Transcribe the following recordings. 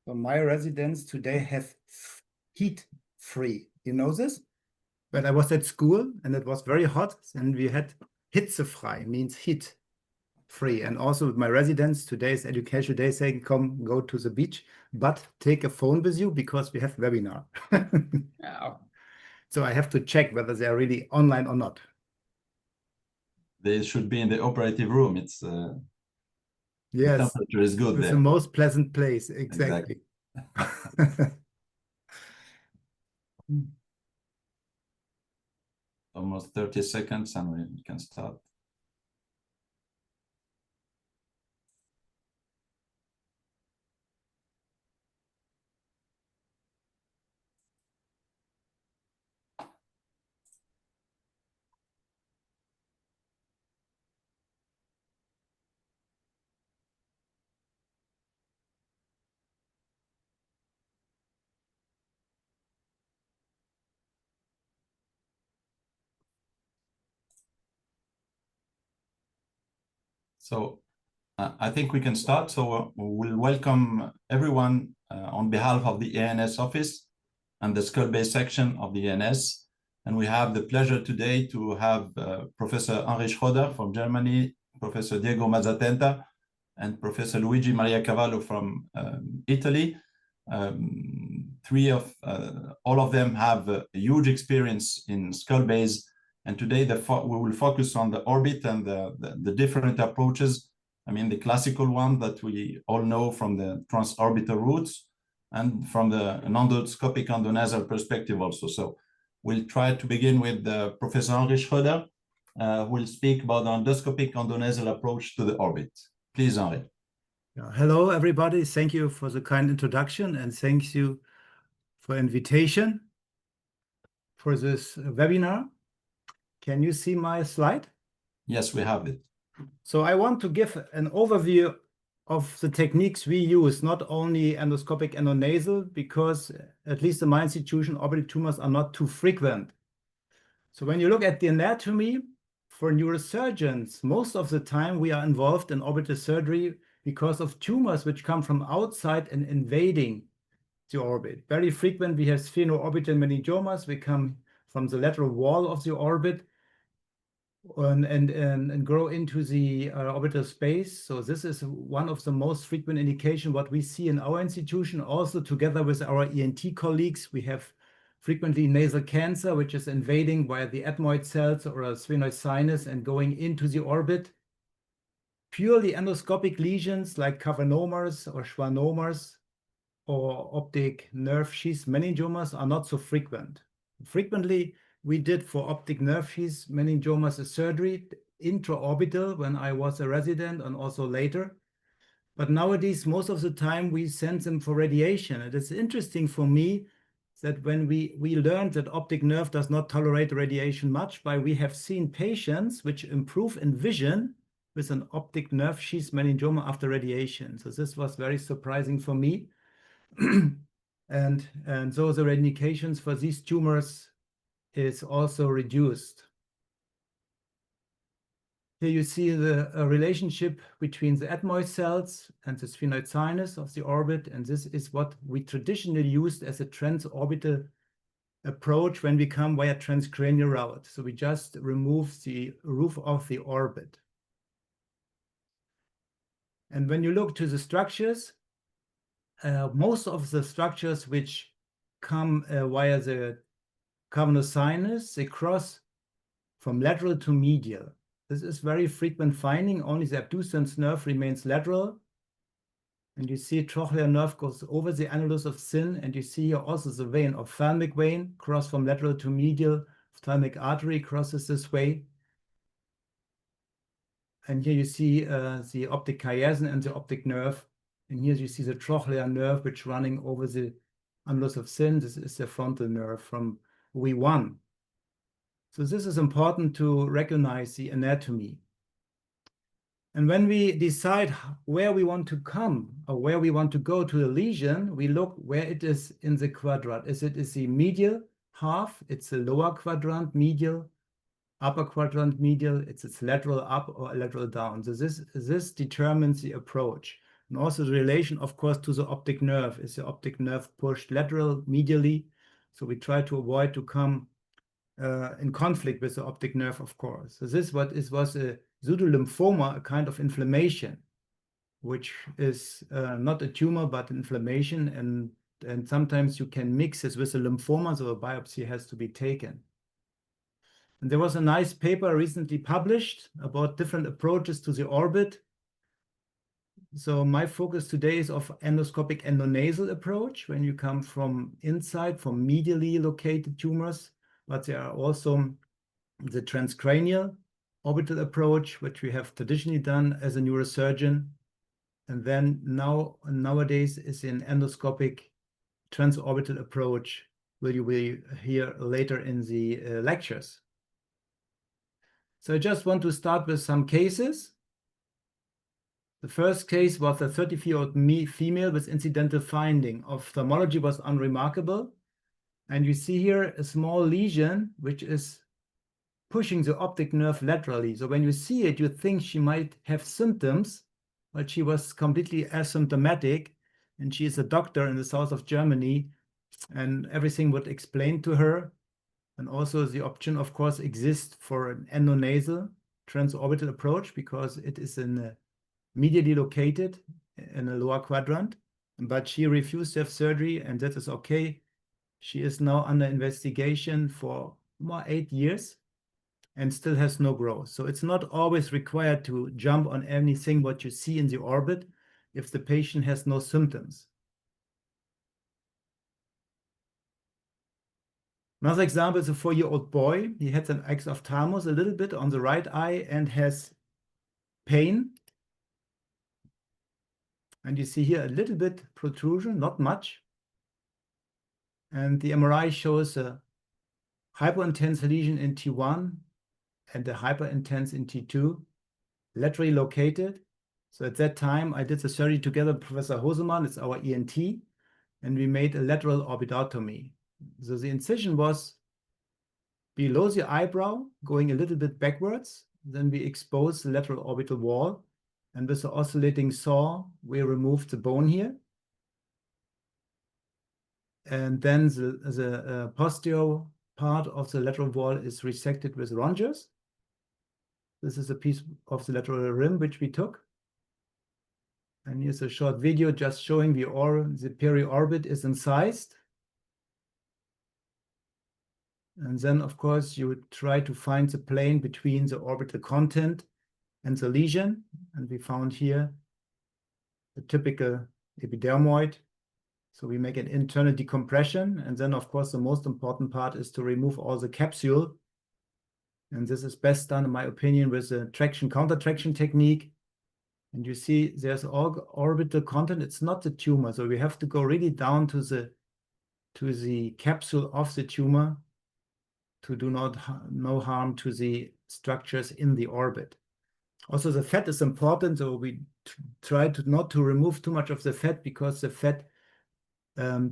So my residents today have heat free. You know this? When I was at school and it was very hot, and we had hitzefrei, means heat free. And also my residents, today's education day, saying, come go to the beach, but take a phone with you because we have webinar. Oh. So I have to check whether they are really online or not. They should be in the operative room. It's yes, the temperature is good it's there. the most pleasant place. Exactly. Almost 30 seconds and we can start. So I think we can start. So we'll welcome everyone on behalf of the EANS office and the skull-based section of the EANS. And we have the pleasure today to have Professor Henri Schroeder from Germany, Professor Diego Mazzatenta, and Professor Luigi Maria Cavallo from Italy. All of them have a huge experience in skull-based. And today we will focus on the orbit and the different approaches. I mean, the classical one that we all know from the transorbital routes and from the endoscopic endonasal perspective also. So we'll try to begin with Professor Henri Schroeder, who will speak about the endoscopic endonasal approach to the orbit. Please, Henri. Hello, everybody. Thank you for the kind introduction and thank you for invitation for this webinar. Can you see my slide? Yes, we have it. So I want to give an overview of the techniques we use, not only endoscopic endonasal, because at least in my institution, orbital tumors are not too frequent. So when you look at the anatomy for neurosurgeons, most of the time we are involved in orbital surgery because of tumors which come from outside and invading the orbit. Very frequent, we have sphenoorbital meningiomas. We come from the lateral wall of the orbit and grow into the orbital space. So this is one of the most frequent indication what we see in our institution. Also together with our ENT colleagues, we have frequently nasal cancer, which is invading via the ethmoid cells or a sphenoid sinus and going into the orbit. Purely endoscopic lesions like cavernomas or schwannomas or optic nerve sheath meningiomas are not so frequent. Frequently, we did for optic nerve sheath meningiomas a surgery intraorbital when I was a resident and also later. But nowadays, most of the time we send them for radiation. It is interesting for me that when we learned that optic nerve does not tolerate radiation much, but we have seen patients which improve in vision with an optic nerve sheath meningioma after radiation. So this was very surprising for me. and so the indications for these tumors is also reduced. Here you see the relationship between the ethmoid cells and the sphenoid sinus of the orbit, and this is what we traditionally used as a transorbital approach when we come via transcranial route. So we just remove the roof of the orbit. And when you look to the structures, most of the structures which come via the cavernous sinus, they cross from lateral to medial. This is very frequent finding. Only the abducens nerve remains lateral. And you see trochlear nerve goes over the annulus of Sinn, and you see here also the vein, ophthalmic vein, cross from lateral to medial. Ophthalmic artery crosses this way. And here you see the optic chiasm and the optic nerve. And here you see the trochlear nerve, which running over the annulus of Sinn. This is the frontal nerve from V1. So this is important to recognize the anatomy. And when we decide where we want to come or where we want to go to the lesion, we look where it is in the quadrant. Is the medial half? It's the lower quadrant medial, upper quadrant medial. It's lateral up or lateral down. So this determines the approach. And also the relation, of course, to the optic nerve. Is the optic nerve pushed lateral, medially? So we try to avoid to come in conflict with the optic nerve, of course. So this was a pseudolymphoma, a kind of inflammation, which is not a tumor, but inflammation. And sometimes you can mix this with a lymphoma, so a biopsy has to be taken. And there was a nice paper recently published about different approaches to the orbit. So my focus today is of endoscopic endonasal approach, when you come from inside, from medially located tumors, but there are also the transcranial orbital approach, which we have traditionally done as a neurosurgeon. And then nowadays is an endoscopic transorbital approach, where you will hear later in the lectures. So I just want to start with some cases. The first case was a 34-year-old female with incidental finding. Ophthalmology was unremarkable. And you see here a small lesion, which is pushing the optic nerve laterally. So when you see it, you think she might have symptoms, but she was completely asymptomatic. And she is a doctor in the south of Germany, and everything would explain to her. And also the option, of course, exists for an endonasal transorbital approach, because it is medially located in a lower quadrant. But she refused to have surgery, and that is okay. She is now under investigation for 8 years and still has no growth. So it's not always required to jump on anything what you see in the orbit if the patient has no symptoms. Another example is a 4-year-old boy. He had an exophthalmos a little bit on the right eye and has pain. And you see here a little bit protrusion, not much. And the MRI shows a hyperintense lesion in T1 and a hyperintense in T2, laterally located. So at that time, I did the surgery together with Professor Hosemann, it's our ENT, and we made a lateral orbitotomy. So the incision was below the eyebrow, going a little bit backwards. Then we exposed the lateral orbital wall, and with the oscillating saw, we removed the bone here. And then the posterior part of the lateral wall is resected with rongers. This is a piece of the lateral rim which we took. And here's a short video just showing the periorbit is incised. And then, of course, you would try to find the plane between the orbital content and the lesion. And we found here the typical epidermoid. So we make an internal decompression. And then, of course, the most important part is to remove all the capsule. And this is best done, in my opinion, with a traction counter-traction technique. And you see there's all orbital content. It's not the tumor. So we have to go really down to the capsule of the tumor to do no harm to the structures in the orbit. Also, the fat is important. So we try not to remove too much of the fat, because the fat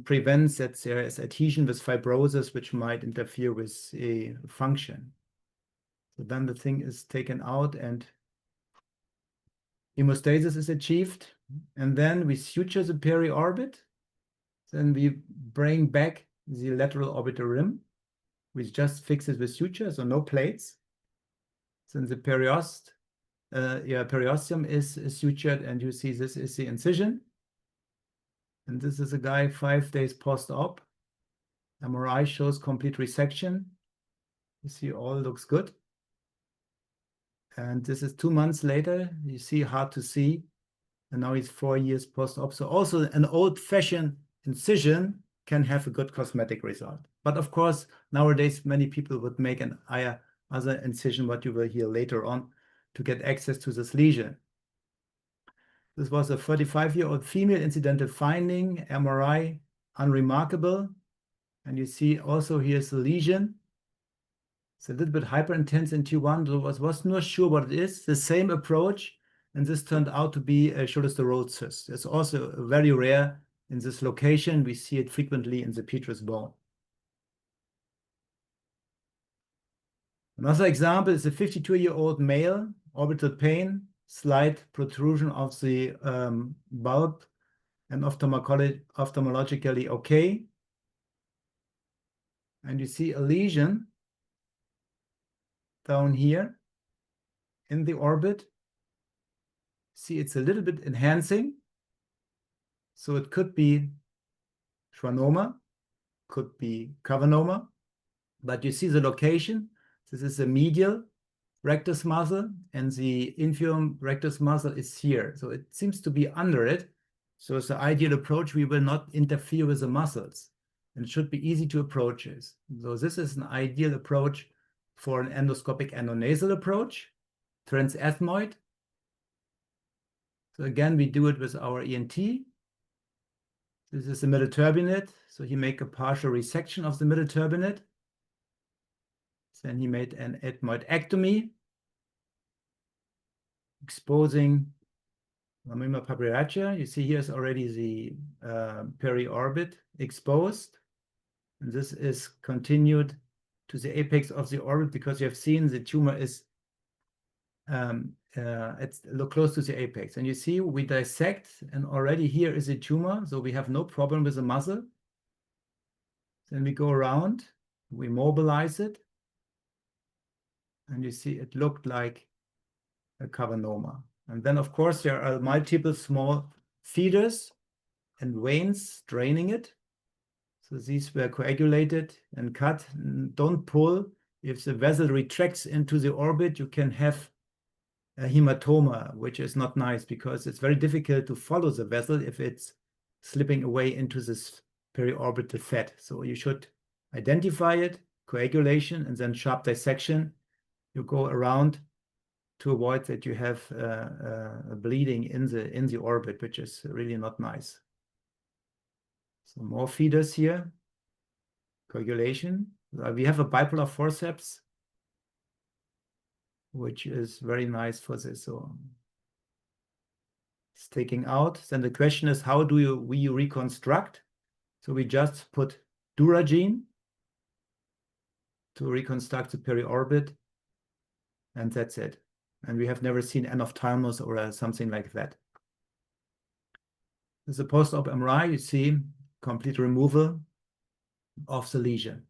prevents that there is adhesion with fibrosis, which might interfere with a function. So then the thing is taken out and hemostasis is achieved. And then we suture the periorbit. Then we bring back the lateral orbital rim. We just fix it with suture, so no plates. Then the periosteum is sutured, and you see this is the incision. And this is a guy 5 days post-op. MRI shows complete resection. You see all looks good. And this is 2 months later. You see hard to see. And now he's 4 years post-op. So also an old-fashioned incision can have a good cosmetic result. But of course, nowadays, many people would make an other incision, what you will hear later on, to get access to this lesion. This was a 35-year-old female, incidental finding, MRI, unremarkable. And you see also here's the lesion. It's a little bit hyperintense in T1, so I was not sure what it is. The same approach, and this turned out to be a shoulder sterol cyst. It's also very rare in this location. We see it frequently in the petrous bone. Another example is a 52-year-old male, orbital pain, slight protrusion of the bulb and ophthalmologically okay. And you see a lesion down here in the orbit. See, it's a little bit enhancing. So it could be schwannoma, could be cavernoma, but you see the location. This is the medial rectus muscle and the inferior rectus muscle is here. So it seems to be under it. So it's the ideal approach. We will not interfere with the muscles and it should be easy to approach this. So this is an ideal approach for an endoscopic endonasal approach, transethmoid. So again, we do it with our ENT. This is the middle turbinate. So he make a partial resection of the middle turbinate. Then he made an ethmoidectomy, exposing lamina papyracea. You see here is already the periorbit exposed. And this is continued to the apex of the orbit because you have seen the tumor is close to the apex. And you see we dissect and already here is a tumor. So we have no problem with the muscle. Then we go around, we mobilize it. And you see it looked like a cavernoma. And then, of course, there are multiple small feeders and veins draining it. So these were coagulated and cut. Don't pull. If the vessel retracts into the orbit, you can have a hematoma, which is not nice because it's very difficult to follow the vessel if it's slipping away into this periorbital fat. So you should identify it, coagulation, and then sharp dissection. You go around to avoid that you have a bleeding in the orbit, which is really not nice. So more feeders here, coagulation. We have a bipolar forceps, which is very nice for this. So it's taking out. Then the question is, how do we reconstruct? So we just put Duragene to reconstruct the periorbit. And that's it. And we have never seen anophthalmos or something like that. This is a post-op MRI. You see complete removal of the lesion.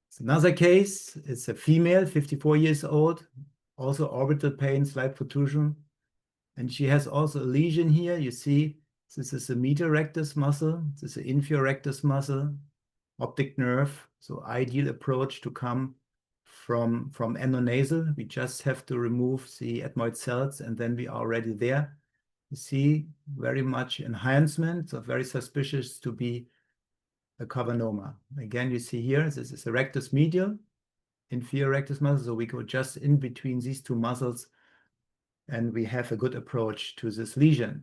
It's another case. It's a female, 54 years old, also orbital pain, slight protrusion. And she has also a lesion here. You see, this is the medial rectus muscle. This is the inferior rectus muscle, optic nerve. So ideal approach to come from endonasal. We just have to remove the ethmoid cells and then we are already there. You see very much enhancement, so very suspicious to be a cavernoma. Again, you see here, this is the rectus medial, inferior rectus muscle. So we go just in between these two muscles and we have a good approach to this lesion.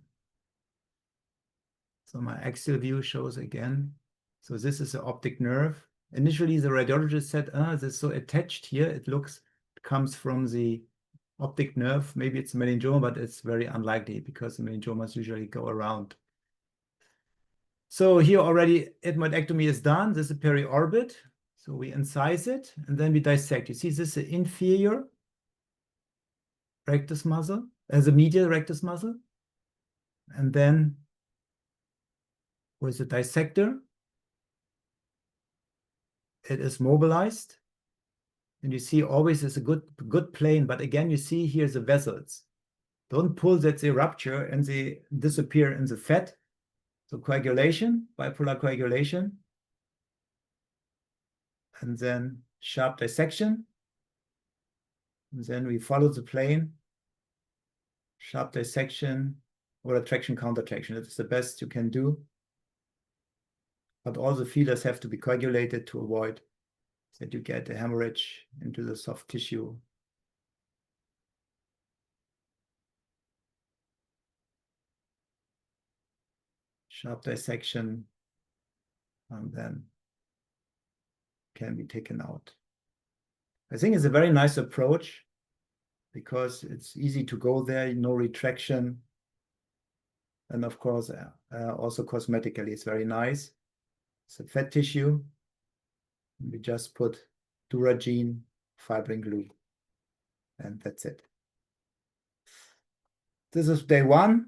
So my axial view shows again. So this is the optic nerve. Initially, the radiologist said, this is so attached here. It comes from the optic nerve. Maybe it's a meningioma, but it's very unlikely because the meningiomas usually go around. So here already ethmoidectomy is done. This is a periorbit. So we incise it and then we dissect. You see, this is the inferior rectus muscle, as a medial rectus muscle. And then with the dissector, it is mobilized. And you see always is a good plane, but again, you see here the vessels. Don't pull that they rupture and they disappear in the fat. So coagulation, bipolar coagulation. And then sharp dissection. And then we follow the plane, sharp dissection or attraction countertraction. That's the best you can do. But all the feelers have to be coagulated to avoid that you get a hemorrhage into the soft tissue. Sharp dissection, and then can be taken out. I think it's a very nice approach because it's easy to go there, no retraction. And of course, also cosmetically, it's very nice. It's a fat tissue. We just put Duragene, fibrin glue, and that's it. This is day 1.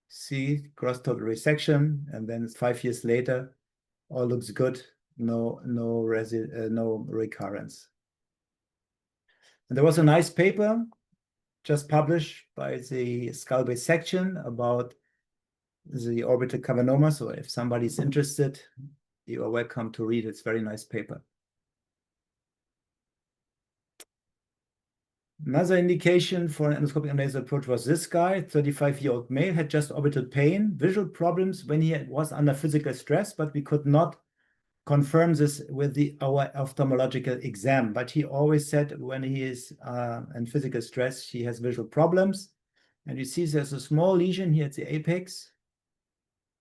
See gross total resection, and then 5 years later, all looks good. No recurrence. And there was a nice paper just published by the skull base section about the orbital cavernoma. So if somebody's interested, you are welcome to read it. It's a very nice paper. Another indication for an endoscopic nasal approach was this guy, 35-year-old male, had just orbital pain, visual problems when he was under physical stress, but we could not confirm this with our ophthalmological exam. But he always said when he is in physical stress, he has visual problems. And you see there's a small lesion here at the apex,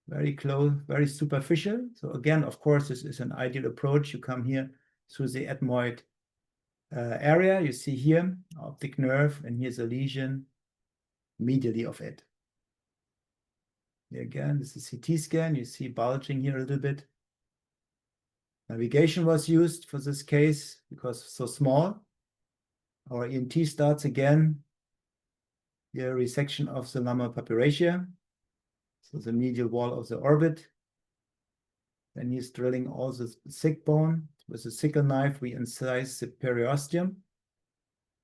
very close, very superficial. So again, of course, this is an ideal approach. You come here through the ethmoid area. You see here, optic nerve, and here's a lesion medially of it. Here again, this is CT scan. You see bulging here a little bit. Navigation was used for this case because it's so small. Our ENT starts again. Here, resection of the lamina papyracea. So the medial wall of the orbit. Then he's drilling all the thick bone. With a sickle knife, we incise the periosteum.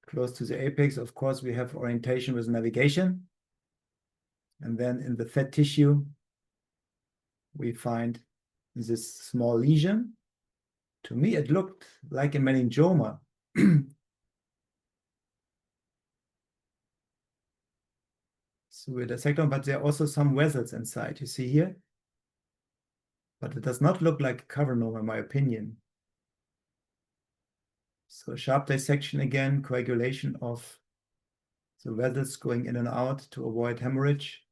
Close to the apex, of course, we have orientation with navigation. And then in the fat tissue, we find this small lesion. To me, it looked like a meningioma. So we dissect them, but there are also some vessels inside. You see here? But it does not look like a cavernoma, in my opinion. So sharp dissection again, coagulation of the vessels going in and out to avoid hemorrhage.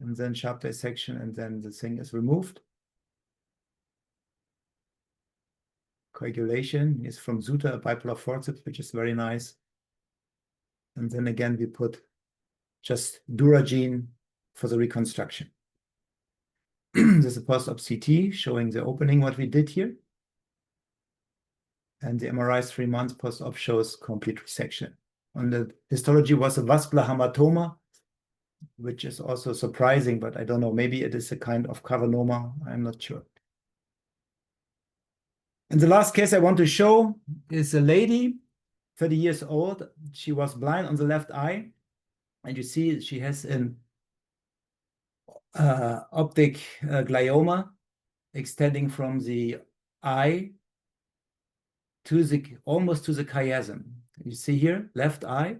And then sharp dissection, and then the thing is removed. Coagulation is from Suter, a bipolar forceps, which is very nice. And then again, we put just Duragene for the reconstruction. This is a post-op CT showing the opening, what we did here. And the MRI 3 months post-op shows complete resection. On the histology was a vascular hematoma, which is also surprising, but I don't know, maybe it is a kind of cavernoma, I'm not sure. And the last case I want to show is a lady, 30 years old. She was blind on the left eye. And you see she has an optic glioma extending from the eye to the almost to the chiasm. You see here, left eye.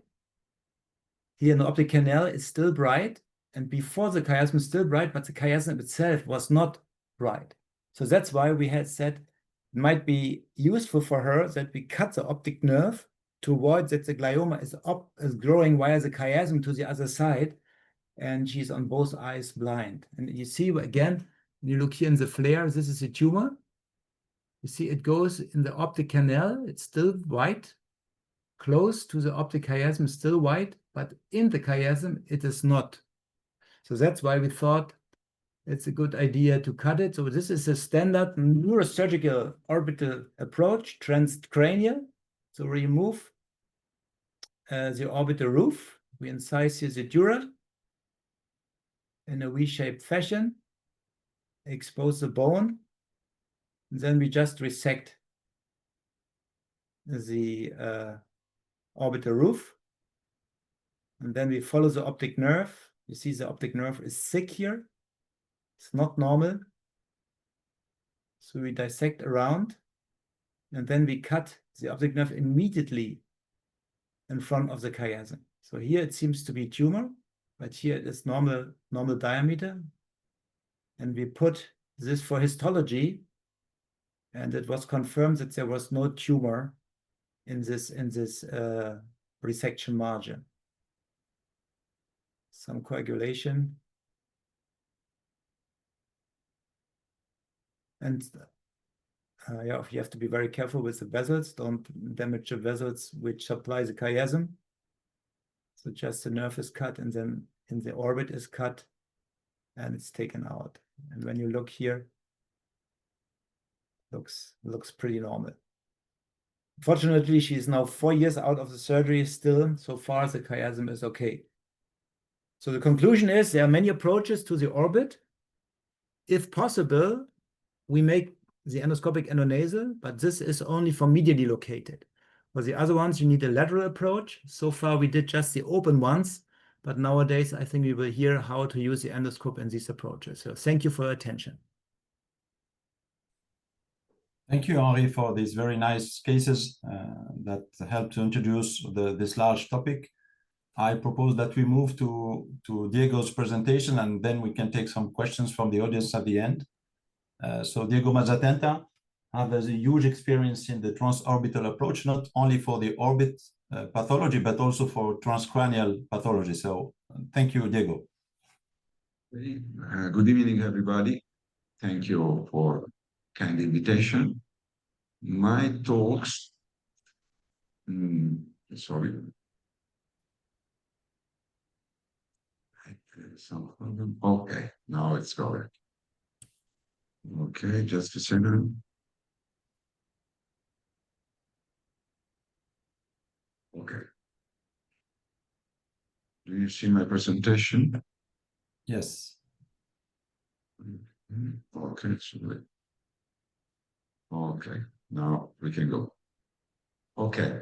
Here in the optic canal is still bright, and before the chiasm is still bright, but the chiasm itself was not bright. So that's why we had said it might be useful for her that we cut the optic nerve to avoid that the glioma is growing via the chiasm to the other side, and she's on both eyes blind. And you see again, when you look here in the flare, this is a tumor. You see it goes in the optic canal, it's still white, close to the optic chiasm, still white, but in the chiasm, it is not. So that's why we thought it's a good idea to cut it. So this is a standard neurosurgical orbital approach, transcranial. So remove the orbital roof. We incise here the dura in a V-shaped fashion, expose the bone, and then we just resect the orbital roof. And then we follow the optic nerve. You see the optic nerve is thick here. It's not normal. So we dissect around, and then we cut the optic nerve immediately in front of the chiasm. So here it seems to be tumor, but here it is normal diameter. And we put this for histology, and it was confirmed that there was no tumor in this resection margin. Some coagulation. And yeah, you have to be very careful with the vessels. Don't damage the vessels which supply the chiasm. So just the nerve is cut, and then in the orbit is cut, and it's taken out. And when you look here, looks pretty normal. Fortunately, she is now 4 years out of the surgery still. So far, the chiasm is okay. So the conclusion is there are many approaches to the orbit. If possible, we make the endoscopic endonasal, but this is only for medially located. For the other ones, you need a lateral approach. So far, we did just the open ones, but nowadays, I think we will hear how to use the endoscope in these approaches. So thank you for your attention. Thank you, Henri, for these very nice cases that help to introduce this large topic. I propose that we move to Diego's presentation, and then we can take some questions from the audience at the end. So Diego Mazzatenta has a huge experience in the transorbital approach, not only for the orbit pathology, but also for transcranial pathology. So thank you, Diego. Good evening, everybody. Thank you for kind invitation. My talks, sorry. Okay, now it's going. Okay, just a second. Okay. Do you see my presentation? Yes. Okay, sorry. Okay, now we can go. Okay.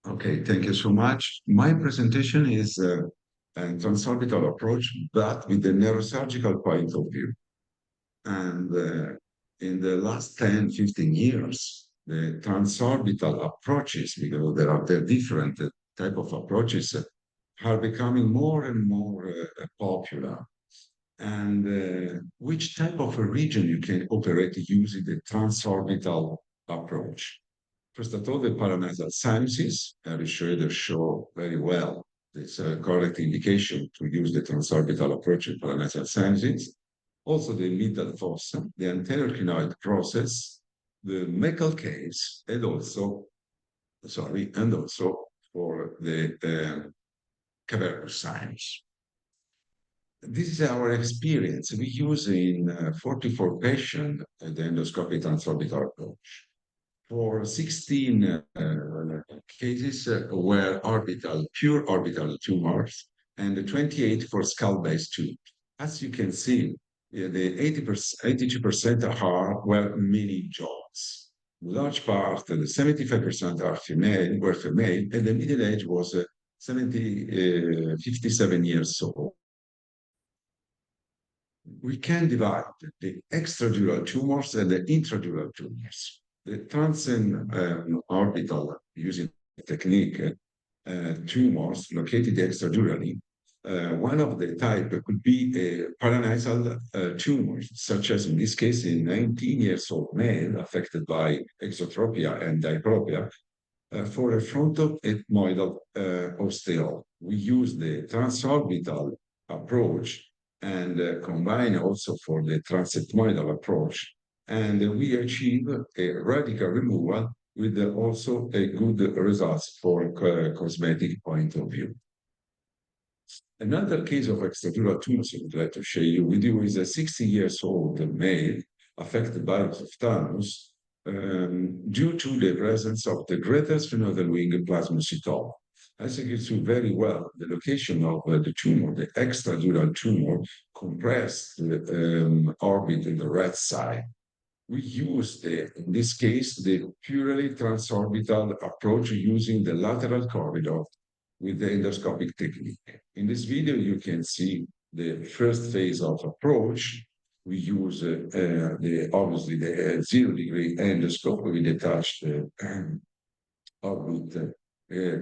Okay, thank you so much. My presentation is a transorbital approach, but with the neurosurgical point of view. And in the last 10, 15 years, the transorbital approaches, because there are different type of approaches, are becoming more and more popular. And which type of a region you can operate using the transorbital approach? First of all, the paranasal sinuses, Harry Schroeder showed very well this correct indication to use the transorbital approach in paranasal sinuses. Also the middle fossa, the anterior clinoid process, the Meckel caves, and also for the cavernous sinus. This is our experience. We use in 44 patients the endoscopic transorbital approach. For 16 cases were pure orbital tumors, and 28 for skull-based tumors. As you can see, the 82% were meningomas. Large part, the 75% were female, and the middle age was 57 years old. We can divide the extradural tumors and the intradural tumors. The transorbital using technique tumors located extradurally. One of the type could be a paranasal tumors, such as in this case a 19 years old male affected by exotropia and diplopia. For a frontoethmoidal osteal, we use the transorbital approach and combine also for the transethmoidal approach. And we achieve a radical removal with also a good results for cosmetic point of view. Another case of extradural tumors I would like to show you with you is a 60 years old male affected by ophthalmos due to the presence of the greater sphenoidal wing plasmacytoma. As you can see very well, the location of the tumor, the extradural tumor, compressed the orbit in the right side. We use, in this case, the purely transorbital approach using the lateral corridor with the endoscopic technique. In this video, you can see the first phase of approach. We use obviously the 0-degree endoscope with attached orbit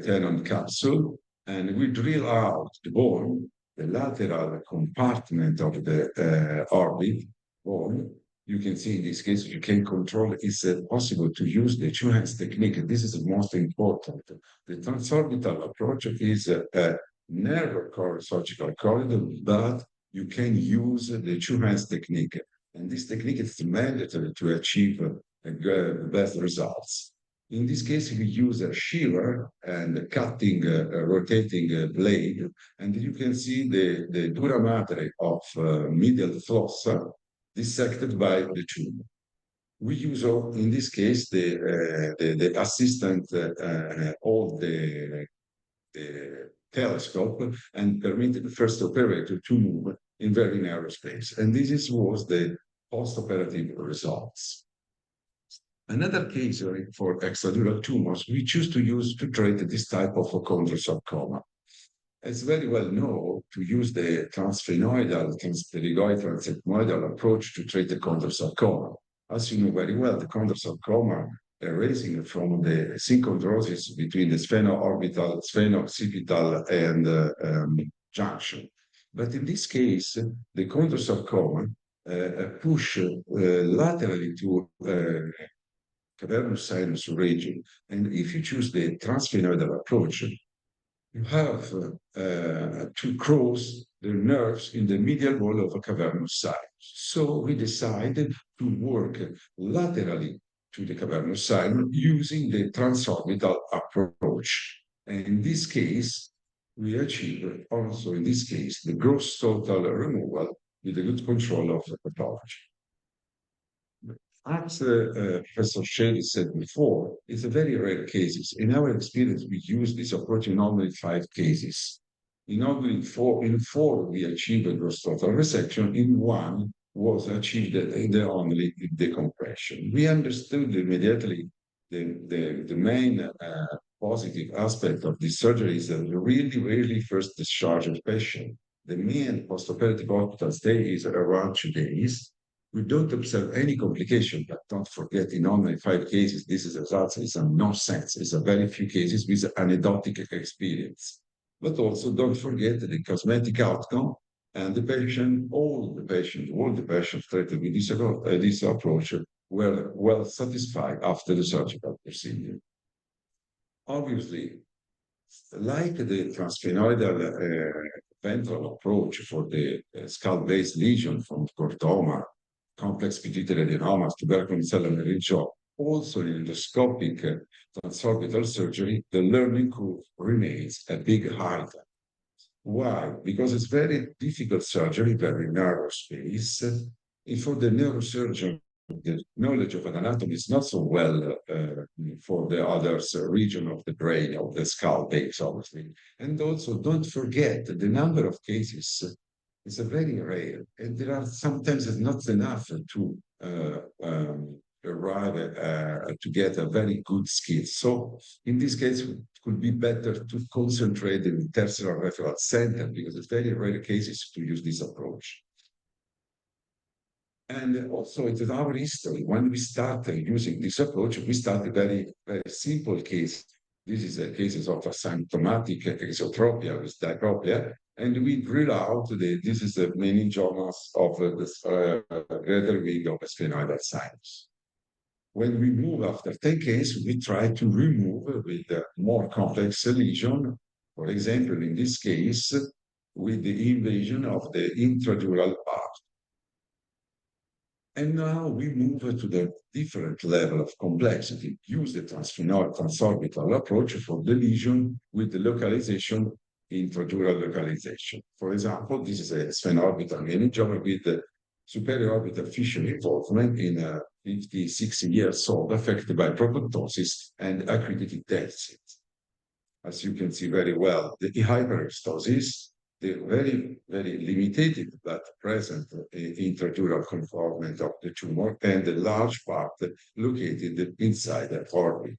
tenon capsule, and we drill out the bone, the lateral compartment of the orbit bone. You can see in this case, you can control, it's possible to use the two hands technique. And this is the most important. The transorbital approach is a narrow surgical corridor, but you can use the two hands technique. And this technique is mandatory to achieve the best results. In this case, we use a shearer and cutting, rotating blade, and you can see the dura mater of middle fossa dissected by the tumor. We use, in this case, the assistant of the telescope and permitted the first operator to move in very narrow space. And was the post-operative results. Another case for extradural tumors, we choose to use to treat this type of chondrosarcoma. It's very well known to use the transsphenoidal, transperigoid, transethmoidal approach to treat the chondrosarcoma. As you know very well, the chondrosarcoma arising from the synchondrosis between the spheno-orbital, spheno-occipital, and junction. But in this case, the chondrosarcoma push laterally to cavernous sinus region. And if you choose the transsphenoidal approach, you have to cross the nerves in the medial wall of a cavernous sinus. So we decided to work laterally to the cavernous sinus using the transorbital approach. And in this case, we achieve also in this case the gross total removal with a good control of the pathology. As Professor Shelley said before, it's a very rare cases. In our experience, we use this approach in only 5 cases. In four, we achieved a gross total resection. In 1 was achieved only decompression. We understood immediately the main positive aspect of this surgery is that really first discharge of patient. The mean postoperative hospital stay is around 2 days. We don't observe any complication, but don't forget, in only 5 cases, this is results is a nonsense. It's a very few cases with anecdotic experience. But also don't forget the cosmetic outcome and the patient, all the patients treated with this approach were well satisfied after the surgical procedure. Obviously, like the transsphenoidal ventral approach for the skull-based lesion from chordoma, complex pituitary adenomas, tuberculous cell and meningioma, also in endoscopic transorbital surgery, the learning curve remains a big height. Why? Because it's very difficult surgery, very narrow space. And for the neurosurgeon, the knowledge of an anatomy is not so well for the other region of the brain, of the skull base, obviously. And also, don't forget the number of cases is a very rare, and there are sometimes it's not enough to arrive to get a very good skill. So in this case, it could be better to concentrate in the tertiary referral center because it's very rare cases to use this approach. And also, it is our history. When we started using this approach, we started very simple case. This is a cases of asymptomatic exotropia with diplopia, and we drill out this is the meningiomas of the greater wing of the sphenoidal sinus. When we move after 10 cases, we try to remove with a more complex lesion. For example, in this case, with the invasion of the intradural part. And now we move to the different level of complexity. Use the transorbital approach for the lesion with the localization, intradural localization. For example, this is a sphenorbital meningioma with the superior orbital fissure involvement in a 50, 60 years old affected by proptosis and acquisitive deficit. As you can see very well, the hyperestosis, the very limited but present intradural compartment of the tumor and the large part located inside the orbit.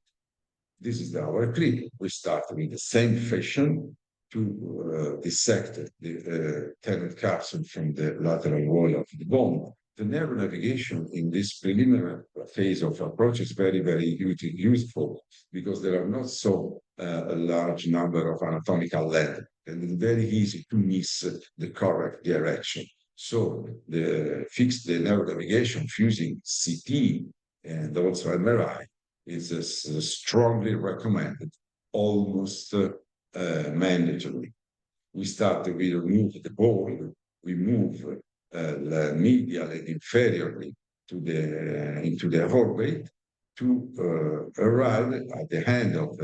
This is our clinic. We start with the same fashion to dissect the tenet capsule from the lateral wall of the bone. The nerve navigation in this preliminary phase of approach is very useful because there are not so a large number of anatomical length, and it's very easy to miss the correct direction. So fix the nerve navigation using CT and also MRI is strongly recommended, almost mandatory. We start to remove the bone, we move medial and inferiorly into the orbit to arrive at the end of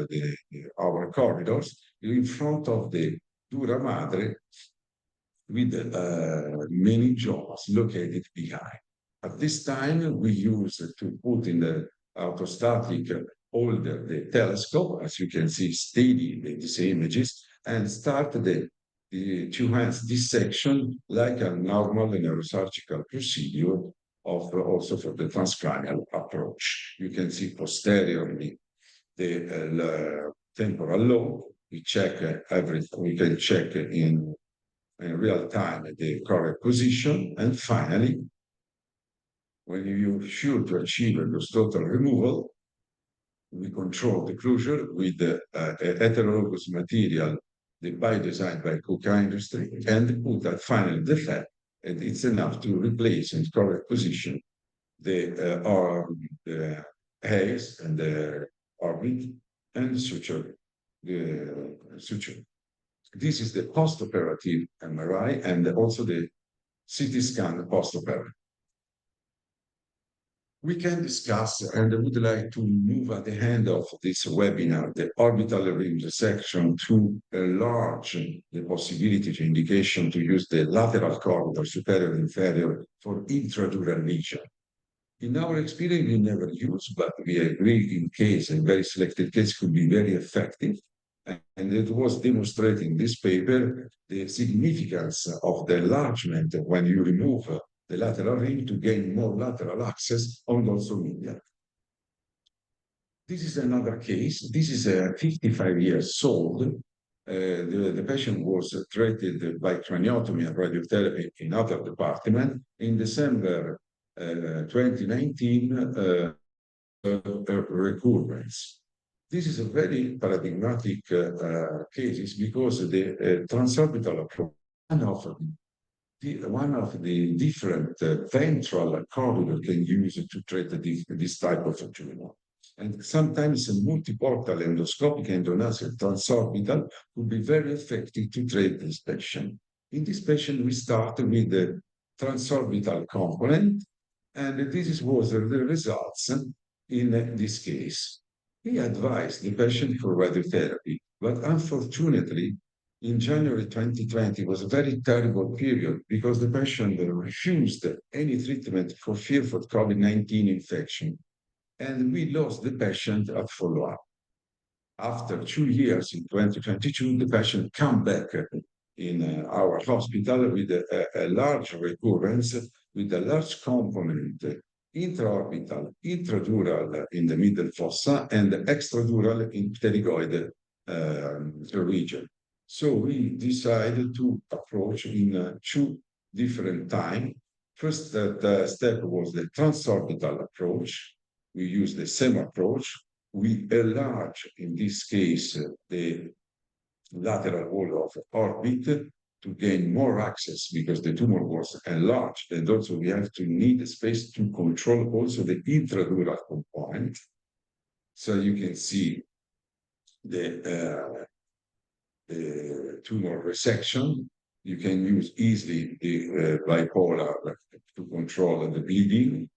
our corridors in front of the dura madre with meningiomas located behind. At this time, we use to put in the orthostatic holder the telescope, as you can see, steady these images, and start the two-hands dissection like a normal neurosurgical procedure of also for the transcranial approach. You can see posteriorly the temporal lobe. We check everything. We can check in real time the correct position, and finally, when you're sure to achieve those total removal, we control the closure with a heterologous material by design by Cook Industry, and put that final defect, and it's enough to replace in correct position the hairs and the orbit and suture. The suture. This is the post-operative MRI and also the CT scan post-operative. We can discuss, and I would like to move at the end of this webinar, the orbital rim section to enlarge the possibility to indication to use the lateral corridor, superior and inferior, for intradural lesion. In our experience, we never use, but we agree in case, in very selected case, could be very effective. And it was demonstrated in this paper the significance of the enlargement when you remove the lateral rim to gain more lateral access and also medial. This is another case. This is a 55 years old. The patient was treated by craniotomy and radiotherapy in other department. In December 2019, recurrence. This is a very paradigmatic case because the transorbital approach, one of the different ventral corridor can use to treat this type of tumor. And sometimes a multiportal endoscopic endonasal transorbital would be very effective to treat this patient. In this patient, we start with the transorbital component, and this was the results in this case. He advised the patient for radiotherapy, but unfortunately, in January 2020 was a very terrible period because the patient refused any treatment for fear for COVID-19 infection. And we lost the patient at follow-up. After 2 years in 2022, the patient came back in our hospital with a large recurrence, with a large component intraorbital, intradural in the middle fossa, and extradural in pterygoid region. So we decided to approach in 2 different times. First step was the transorbital approach. We use the same approach. We enlarge, in this case, the lateral wall of orbit to gain more access because the tumor was enlarged. And also we have to need space to control also the intradural component. So you can see the tumor resection. You can use easily the bipolar to control the bleeding.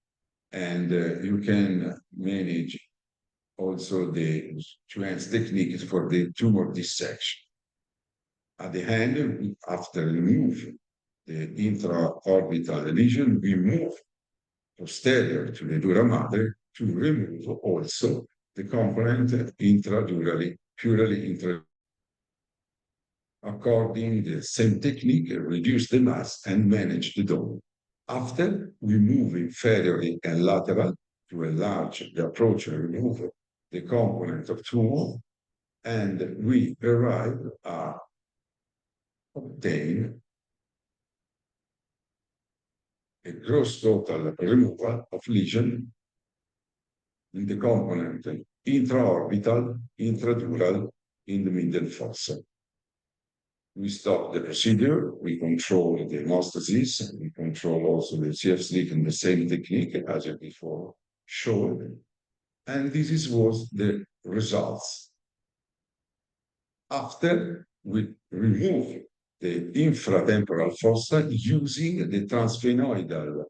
And you can manage also the EANS techniques for the tumor dissection. At the end, after removing the intraorbital lesion, we move posterior to the dura madre to remove also the component intradurally, purely intradurally. According to the same technique, reduce the mass and manage the dome. After, we move inferiorly and lateral to enlarge the approach and remove the component of tumor, and we arrive at obtain a gross total removal of lesion in the component intraorbital, intradural in the middle fossa. We stop the procedure, we control the hemostasis, we control also the CF slit in the same technique as I before showed. And this was the results. After we remove the infratemporal fossa using the transsphenoidal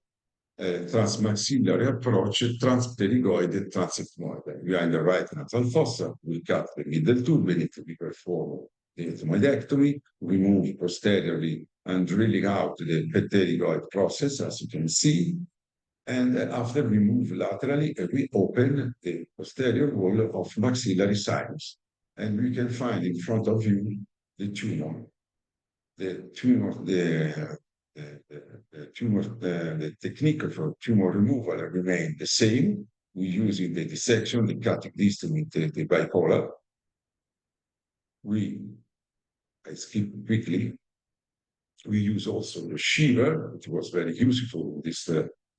transmaxillary approach, transpterygoid, transethmoid. Behind the right nasal fossa, we cut the middle tube, and we perform the ethmoidectomy, we move posteriorly and drilling out the pterygoid process, as you can see. And after we move laterally, we open the posterior wall of maxillary sinus. And we can find in front of you the tumor. The technique for tumor removal remain the same. We use in the dissection, the cutting instrument, the bipolar. I skip quickly. We use also the shearer, which was very useful in this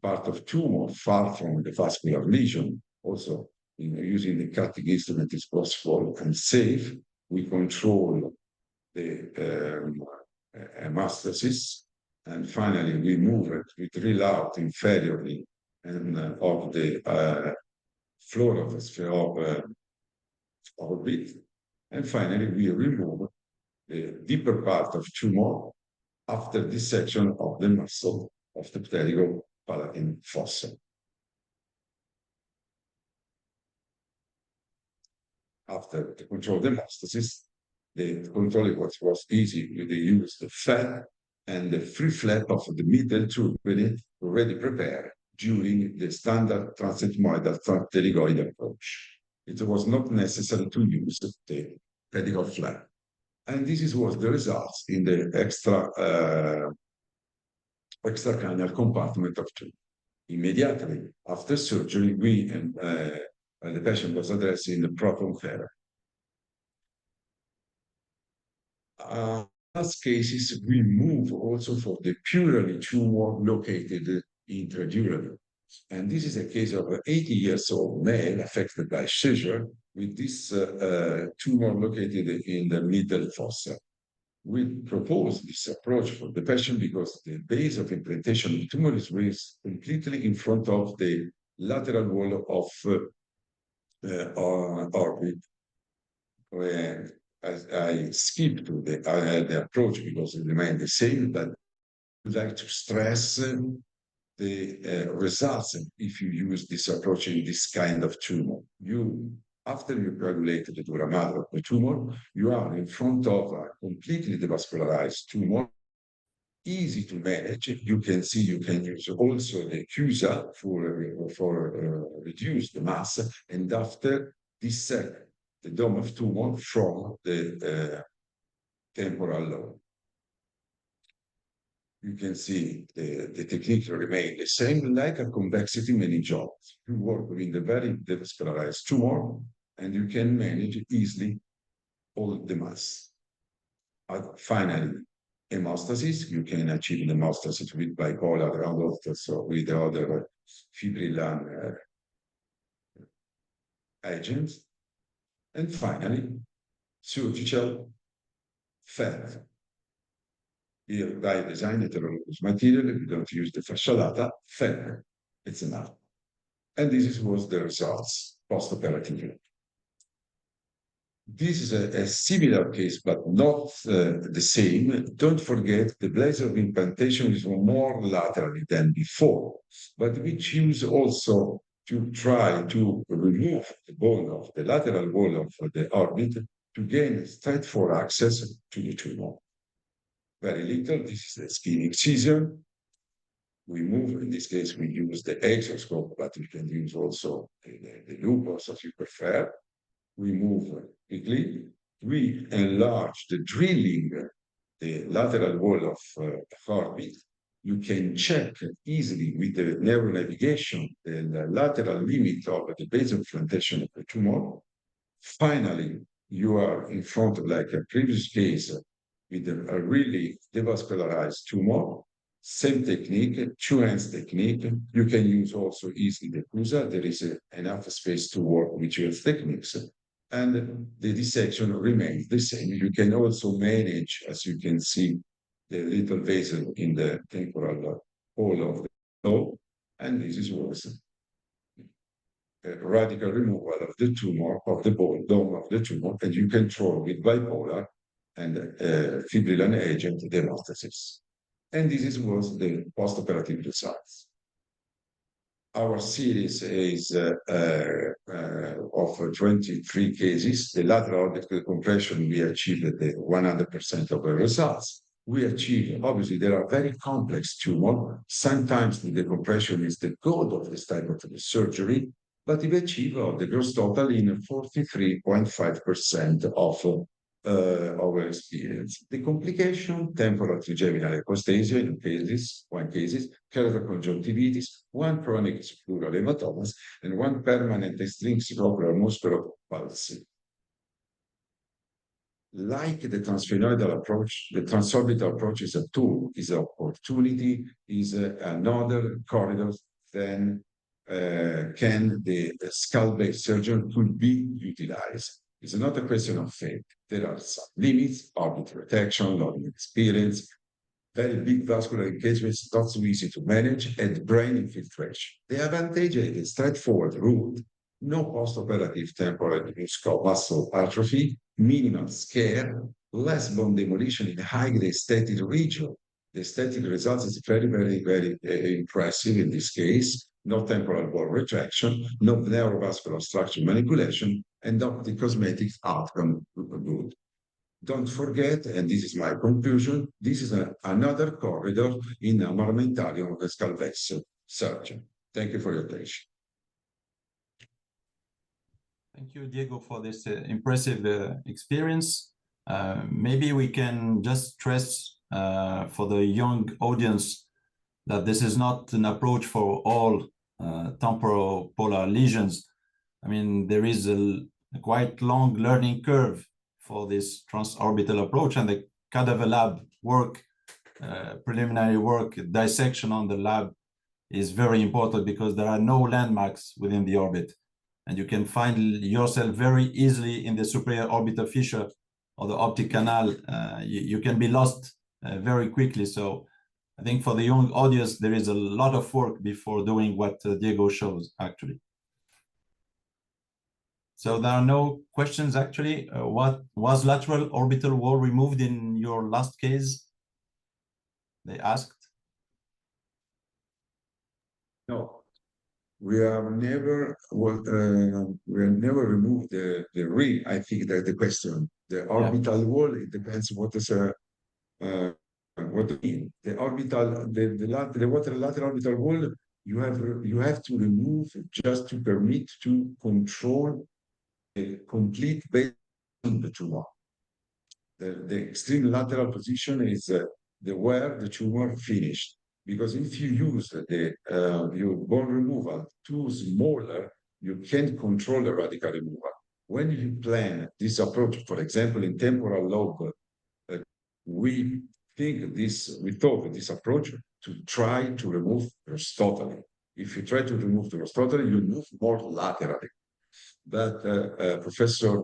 part of tumor far from the vascular lesion. Also, using the cutting instrument is possible and safe. We control the hemostasis, and finally we move it. We drill out inferiorly and of the floor of the sphere of orbit, and finally we remove the deeper part of tumor after dissection of the muscle of the pterygopalatine fossa. After the control of the hemostasis, the control was easy. They used the fat and the free flap of the middle turbinate already prepared during the standard transethmoidal pterygoid approach. It was not necessary to use the pedicle flap. And this was the results in the extracranial compartment of tumor. Immediately after surgery, the patient was addressed in the proton therapy. Last cases, we move also for the purely tumor located intradurally. And this is a case of an 80 years old male affected by seizure with this tumor located in the middle fossa. We propose this approach for the patient because the base of implantation of the tumor is raised completely in front of the lateral wall of orbit. Where I skip to the approach because it remains the same, but I would like to stress the results if you use this approach in this kind of tumor. After you coagulate the dura mater of the tumor, you are in front of a completely devascularized tumor, easy to manage. You can see you can use also the CUSA for reduce the mass, and after dissect the dome of tumor from the temporal lobe. You can see the technique remain the same, like a convexity meningioma. You work with the very devascularized tumor, and you can manage easily all the mass. Finally, hemostasis. You can achieve the hemostasis with bipolar around also with the other fibrillar agents. And finally, surgical fat. Here, by design heterologous material, we don't use the fasciolata, fat, it's enough. And this was the results post-operatively. This is a similar case, but not the same. Don't forget, the blaze of implantation is more laterally than before, but we choose also to try to remove the bone of the lateral wall of the orbit to gain straightforward access to the tumor. Very little. This is the skin incision. We move, in this case, we use the exoscope, but we can use also the lupus as you prefer. We move quickly. We enlarge the drilling, the lateral wall of the orbit. You can check easily with the neuronavigation the lateral limit of the base of implantation of the tumor. Finally, you are in front of, like a previous case, with a really devascularized tumor. Same technique, two-hands technique. You can use also easily the CUSA. There is enough space to work with your techniques. And the dissection remains the same. You can also manage, as you can see, the little vessel in the temporal hole of the lobe. And this is also a radical removal of the tumor, of the bone dome of the tumor, and you control with bipolar and fibrillar agent the hemostasis. And this was the post-operative results. Our series is of 23 cases. The lateral orbital compression, we achieved the 100% of the results. we achieve, obviously, there are very complex tumors. Sometimes the decompression is the goal of this type of surgery, but we achieve the gross total in 43.5% of our experience. The complication, temporal trigeminal hypostasia in one cases, keratoconjunctivitis, one chronic pleural hematomas, and one permanent extrinsic ocular muscular palsy. Like the transphenoidal approach, the transorbital approach is a tool, is an opportunity, is another corridor than can the skull-based surgeon could be utilized. It's not a question of faith. There are some limits, orbit retraction, learning experience, very big vascular engagement is not so easy to manage, and brain infiltration. The advantage is a straightforward route, no post-operative temporal skull muscle atrophy, minimal scare, less bone demolition in high-grade static region. The static results is very, very, very impressive in this case. No temporal bone retraction, no neurovascular structure manipulation, and no the cosmetic outcome good. Don't forget, and this is my conclusion, this is another corridor in armamentarium of the skull-based surgeon. Thank you for your attention. Thank you, Diego, for this impressive experience. Maybe we can just stress for the young audience that this is not an approach for all temporopolar lesions. I mean, there is a quite long learning curve for this transorbital approach, and the cadaver lab work, preliminary work, dissection on the lab is very important because there are no landmarks within the orbit. And you can find yourself very easily in the superior orbital fissure or the optic canal. You can be lost very quickly. So I think for the young audience, there is a lot of work before doing what Diego shows, actually. So there are no questions, actually. What was lateral orbital wall removed in your last case? They asked. No, we have never removed the ring. I think that the question, the orbital wall, it depends what is what you mean. The orbital, the lateral orbital wall, you have to remove just to permit to control a complete base of the tumor. The extreme lateral position is where the tumor finished. Because if you use your bone removal too smaller, you can't control the radical removal. When you plan this approach, for example, in temporal lobe, we thought this approach to try to remove totally. If you try to remove the totally, you move more laterally. But Professor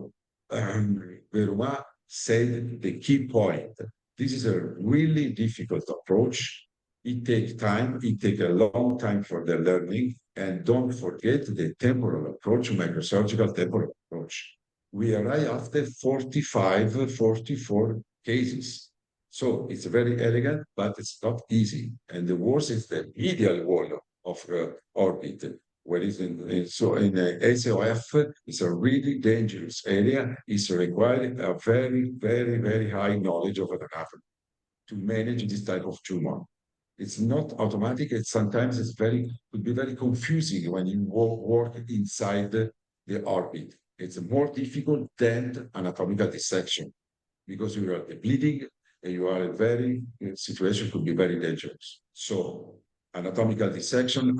Beroua said the key point. This is a really difficult approach. It takes time. It takes a long time for the learning. And don't forget the temporal approach, microsurgical temporal approach. We arrive after 45, 44 cases. So it's very elegant, but it's not easy. And the worst is the medial wall of orbit. Whereas in SOF, it's a really dangerous area. It's required a very, very, very high knowledge of anatomy to manage this type of tumor. It's not automatic. Sometimes could be very confusing when you work inside the orbit. It's more difficult than anatomical dissection because you are bleeding and you are situation could be very dangerous. So anatomical dissection,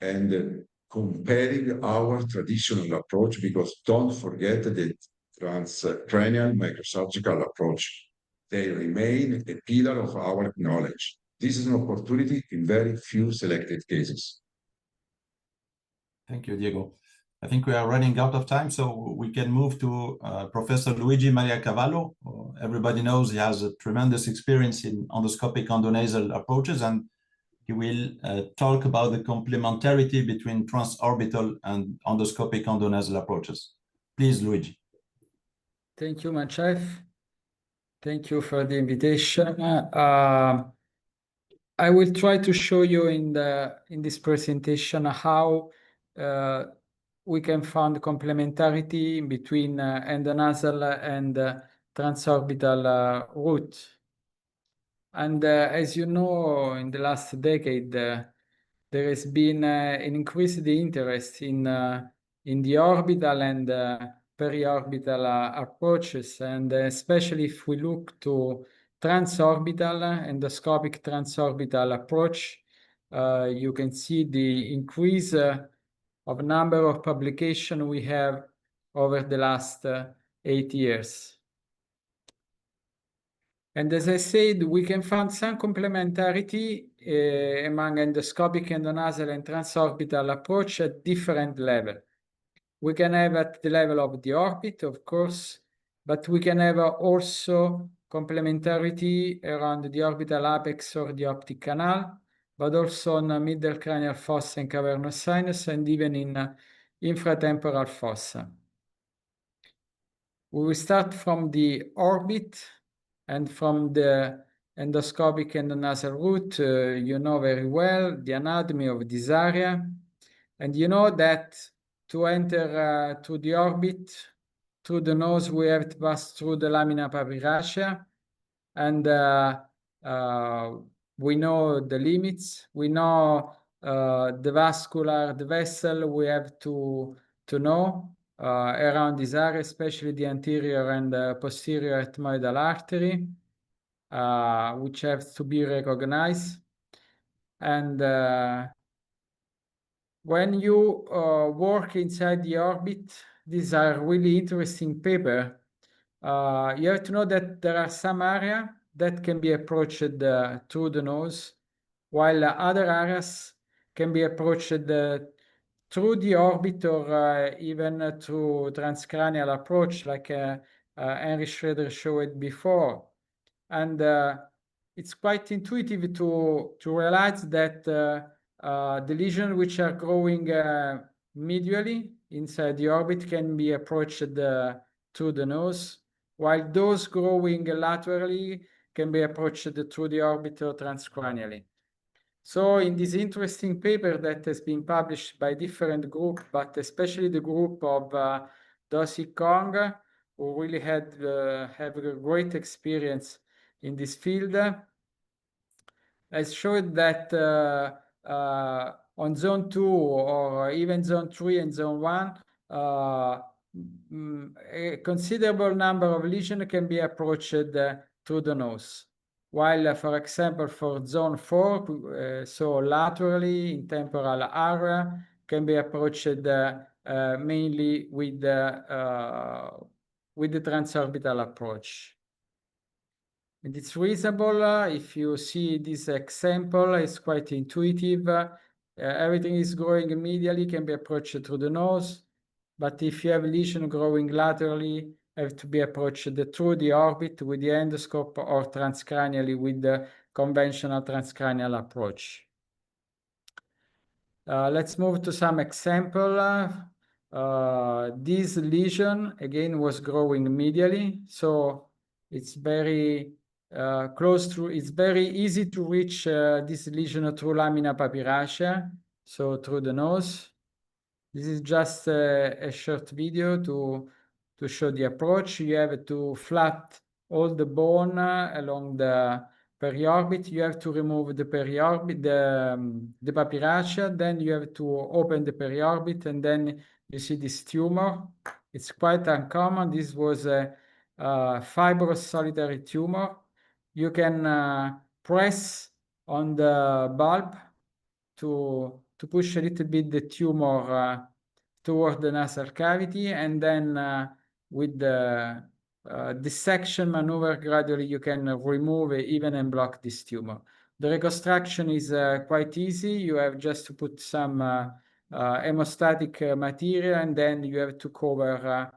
and comparing our traditional approach, because don't forget the transcranial microsurgical approach. They remain a pillar of our knowledge. This is an opportunity in very few selected cases. Thank you, Diego. I think we are running out of time, so we can move to Professor Luigi Maria Cavallo. Everybody knows he has a tremendous experience in endoscopic endonasal approaches, and he will talk about the complementarity between transorbital and endoscopic endonasal approaches. Please, Luigi. Thank you, my chef. Thank you for the invitation. I will try to show you in this presentation how we can find complementarity between endonasal and transorbital route. And as you know, in the last decade, there has been an increased interest in the orbital and periorbital approaches, and especially if we look to transorbital, endoscopic transorbital approach, you can see the increase of number of publications we have over the last 8 years. And as I said, we can find some complementarity among endoscopic, endonasal, and transorbital approach at different levels. We can have at the level of the orbit, of course, but we can have also complementarity around the orbital apex or the optic canal, but also on the middle cranial fossa and cavernous sinus, and even in infratemporal fossa. We will start from the orbit and from the endoscopic and the nasal route. You know very well the anatomy of this area. And you know that to enter to the orbit, through the nose, we have to pass through the lamina papyracea. And we know the limits. We know the vessel we have to know around this area, especially the anterior and posterior ethmoidal artery, which have to be recognized. And when you work inside the orbit, these are really interesting papers. You have to know that there are some areas that can be approached through the nose, while other areas can be approached through the orbit or even through transcranial approach, like Henry Schroeder showed before. And it's quite intuitive to realize that the lesions which are growing medially inside the orbit can be approached through the nose, while those growing laterally can be approached through the orbit or transcranially. So in this interesting paper that has been published by different groups, but especially the group of Do-Sik Kong, who really have a great experience in this field, has showed that on zone 2 or even zone 3 and zone 1, a considerable number of lesions can be approached through the nose. While, for example, for zone 4, so laterally in temporal area, can be approached mainly with the transorbital approach. And it's reasonable. If you see this example, it's quite intuitive. Everything is growing medially, can be approached through the nose. But if you have lesion growing laterally, have to be approached through the orbit with the endoscope or transcranially with the conventional transcranial approach. Let's move to some example. This lesion, again, was growing medially. So it's very it's very easy to reach this lesion through lamina papyracea, so through the nose. This is just a short video to show the approach. You have to flat all the bone along the periorbit. You have to remove the periorbit, the papyracea. Then you have to open the periorbit, and then you see this tumor. It's quite uncommon. This was a fibrous solitary tumor. You can press on the bulb to push a little bit the tumor toward the nasal cavity, and then with the dissection maneuver, gradually you can remove even and block this tumor. The reconstruction is quite easy. You have just to put some hemostatic material, and then you have to cover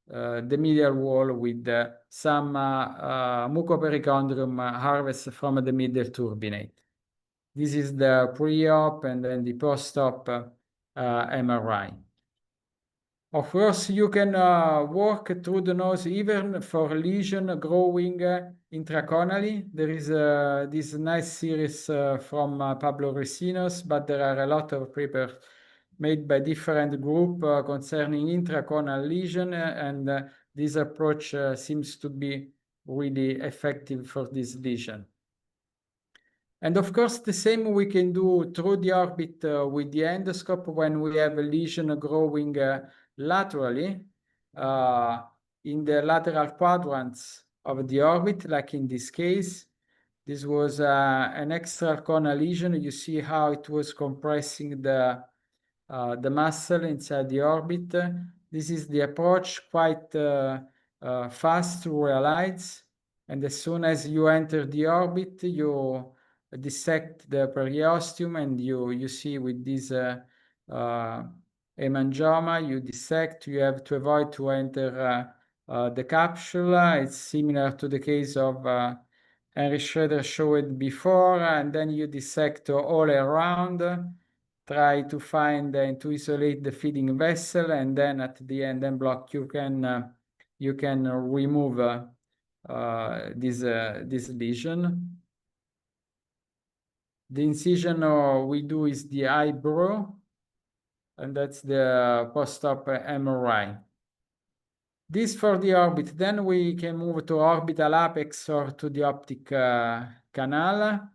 the medial wall with some mucoperichondrium harvest from the middle turbinate. This is the pre-op and then the post-op MRI. Of course, you can work through the nose even for lesion growing intraconally. There is this nice series from Pablo Recinos, but there are a lot of papers made by different group concerning intracorneal lesion, and this approach seems to be really effective for this lesion. And of course, the same we can do through the orbit with the endoscope when we have a lesion growing laterally in the lateral quadrants of the orbit, like in this case. This was an extracorneal lesion. You see how it was compressing the muscle inside the orbit. This is the approach, quite fast to realize. And as soon as you enter the orbit, you dissect the periosteum, and you see with this hemangioma, you dissect. You have to avoid to enter the capsule. It's similar to the case of Henry Schroeder showed before, and then you dissect all around, try to find and to isolate the feeding vessel, and then at the end and block you can remove this lesion. The incision we do is the eyebrow, and that's the post-op MRI. This for the orbit. Then we can move to orbital apex or to the optic canal.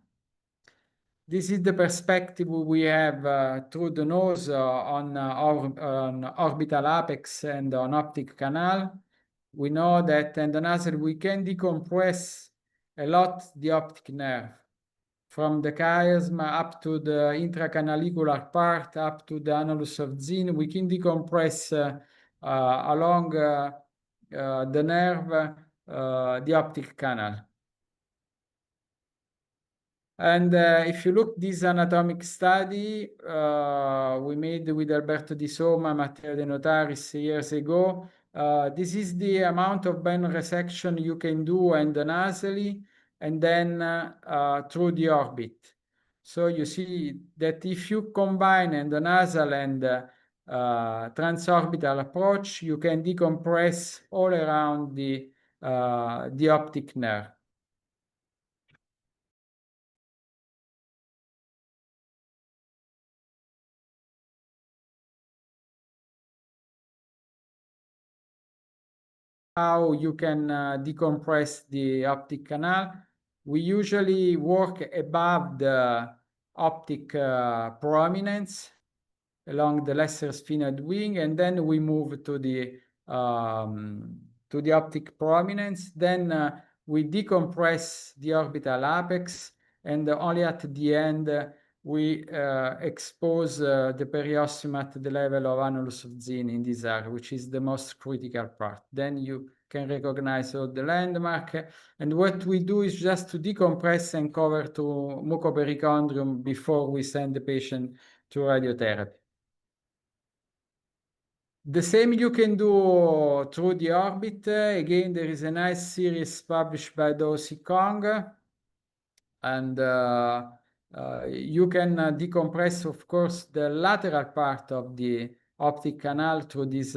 This is the perspective we have through the nose on orbital apex and on optic canal. We know that in the nasal we can decompress a lot the optic nerve, from the chiasm up to the intracanalicular part, up to the annulus of Zinn. We can decompress along the nerve, the optic canal. And if you look this anatomic study we made with Alberto Di Soma, Matteo De Notaris years ago, this is the amount of band resection you can do endonasally and then through the orbit. So you see that if you combine endonasal and transorbital approach, you can decompress all around the optic nerve. How you can decompress the optic canal. We usually work above the optic prominence along the lesser sphenoid wing, and then we move to the optic prominence. Then we decompress the orbital apex, and only at the end we expose the periosteum at the level of annulus of Zinn in this area, which is the most critical part. Then you can recognize all the landmark. And what we do is just to decompress and cover to mucoperichondrium before we send the patient to radiotherapy. The same you can do through the orbit. Again, there is a nice series published by Do-Si Kong, and you can decompress, of course, the lateral part of the optic canal through this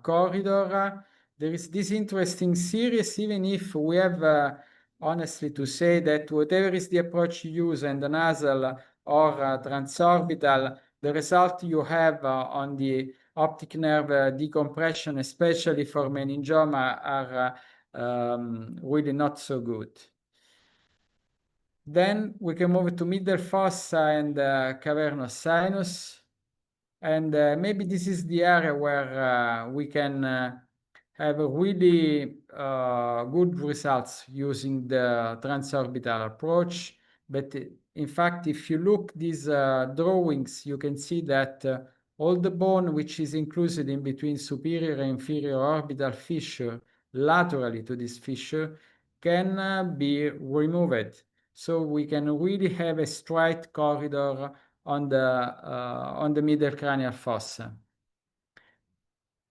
corridor. There is this interesting series, even if we have honestly to say that whatever is the approach you use, endonasal or transorbital, the result you have on the optic nerve decompression, especially for meningioma, are really not so good. Then we can move to middle fossa and cavernous sinus. And maybe this is the area where we can have a really good results using the transorbital approach. But in fact, if you look these drawings, you can see that all the bone which is included in between superior and inferior orbital fissure laterally to this fissure can be removed. So we can really have a straight corridor on the middle cranial fossa.